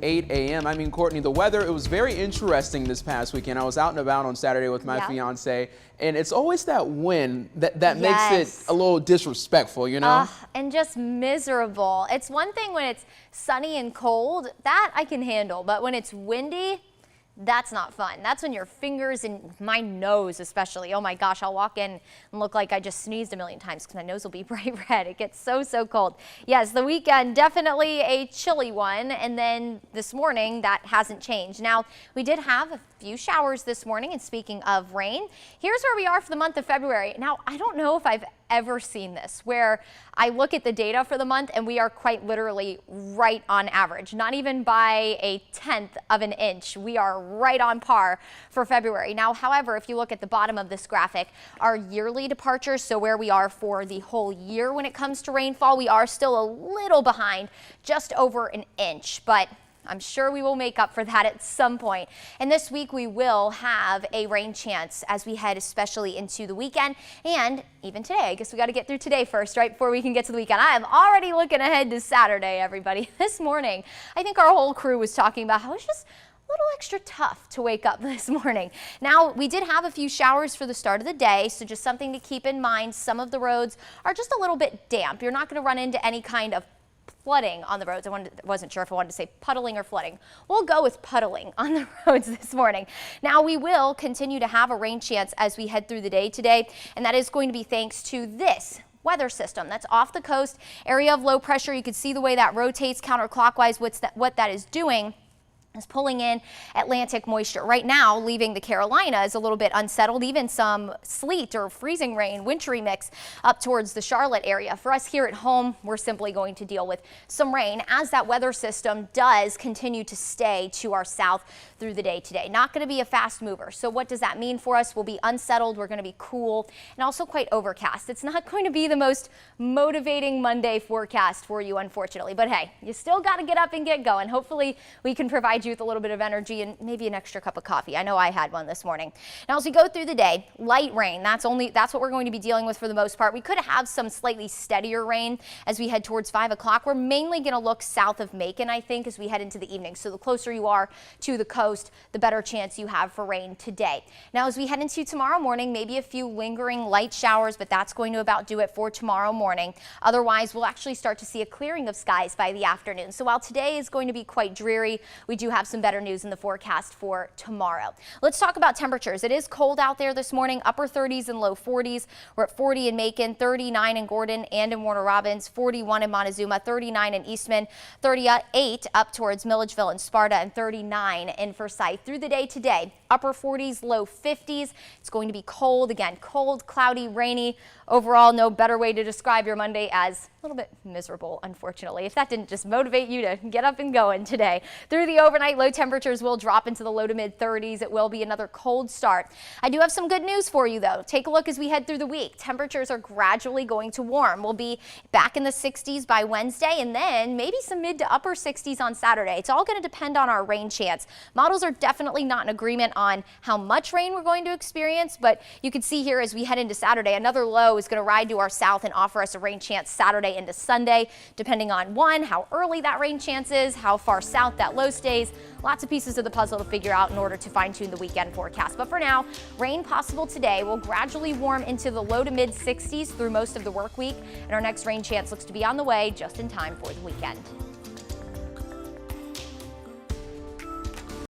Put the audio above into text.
8 a.m. I mean, Courtney, the weather, it was very interesting this past weekend. I was out and about on Saturday with my fiance, and it's always that wind that makes it a little disrespectful, you know? And just miserable. It's one thing when it's sunny and cold, that I can handle, but when it's windy, that's not fun. That's when your fingers and my nose especially, oh my gosh, I'll walk in and look like I just sneezed a million times because my nose will be bright red. It gets so cold. Yes, the weekend definitely a chilly one, and then this morning that hasn't changed. Now, we did have a few showers this morning, and speaking of rain, here's where we are for the month of February. Now, I don't know if I've ever seen this, where I look at the data for the month and we are quite literally right on average, not even by a 1/10 of an inch. We are right on par for February. Now, however, if you look at the bottom of this graphic, our yearly departures, so where we are for the whole year when it comes to rainfall, we are still a little behind, just over an inch, but I'm sure we will make up for that at some point. And this week we will have a rain chance as we head especially into the weekend, and even today. I guess we got to get through today first, right, before we can get to the weekend. I am already looking ahead to Saturday, everybody. This morning, I think our whole crew was talking about how it's just a little extra tough to wake up this morning. Now, we did have a few showers for the start of the day, so just something to keep in mind. Some of the roads are just a little bit damp. You're not going to run into any kind of flooding on the roads. I wasn't sure if I wanted to say puddling or flooding. We'll go with puddling on the roads this morning. Now, we will continue to have a rain chance as we head through the day today, and that is going to be thanks to this weather system that's off the coast. Area of low pressure, you can see the way that rotates counterclockwise. What that is doing is pulling in Atlantic moisture. Right now, leaving the Carolinas a little bit unsettled, even some sleet or freezing rain, wintry mix up towards the Charlotte area. For us here at home, we're simply going to deal with some rain as that weather system does continue to stay to our south through the day today. Not going to be a fast mover. So what does that mean for us? We'll be unsettled, we're going to be cool, and also quite overcast. It's not going to be the most motivating Monday forecast for you, unfortunately, but hey, you still got to get up and get going. Hopefully we can provide you with a little bit of energy and maybe an extra cup of coffee. I know I had one this morning. Now, as we go through the day, light rain, that's what we're going to be dealing with for the most part. We could have some slightly steadier rain as we head towards 5 o'clock. We're mainly going to look south of Macon, I think, as we head into the evening. So the closer you are to the coast, the better chance you have for rain today. Now, as we head into tomorrow morning, maybe a few lingering light showers, but that's going to about do it for tomorrow morning. Otherwise, we'll actually start to see a clearing of skies by the afternoon. So while today is going to be quite dreary, we do have some better news in the forecast for tomorrow. Let's talk about temperatures. It is cold out there this morning, upper 30s and low 40s. We're at 40 in Macon, 39 in Gordon and in Warner Robins, 41 in Montezuma, 39 in Eastman, 38 up towards Milledgeville and Sparta, and 39 in Forsyth. Through the day today, upper 40s, low 50s. It's going to be cold again, cold, cloudy, rainy. Overall, no better way to describe your Monday as a little bit miserable, unfortunately. If that didn't just motivate you to get up and going today. Through the overnight, low temperatures will drop into the low to mid 30s. It will be another cold start. I do have some good news for you, though. Take a look as we head through the week. Temperatures are gradually going to warm. We'll be back in the 60s by Wednesday, and then maybe some mid to upper 60s on Saturday. It's all going to depend on our rain chance. Models are definitely not in agreement on how much rain we're going to experience, but you can see here as we head into Saturday, another low is going to ride to our south and offer us a rain chance Saturday into Sunday, depending on one, how early that rain chance is, how far south that low stays. Lots of pieces of the puzzle to figure out in order to fine-tune the weekend forecast. But for now, rain possible today. Will gradually warm into the low to mid 60s through most of the work week, and our next rain chance looks to be on the way just in time for the weekend.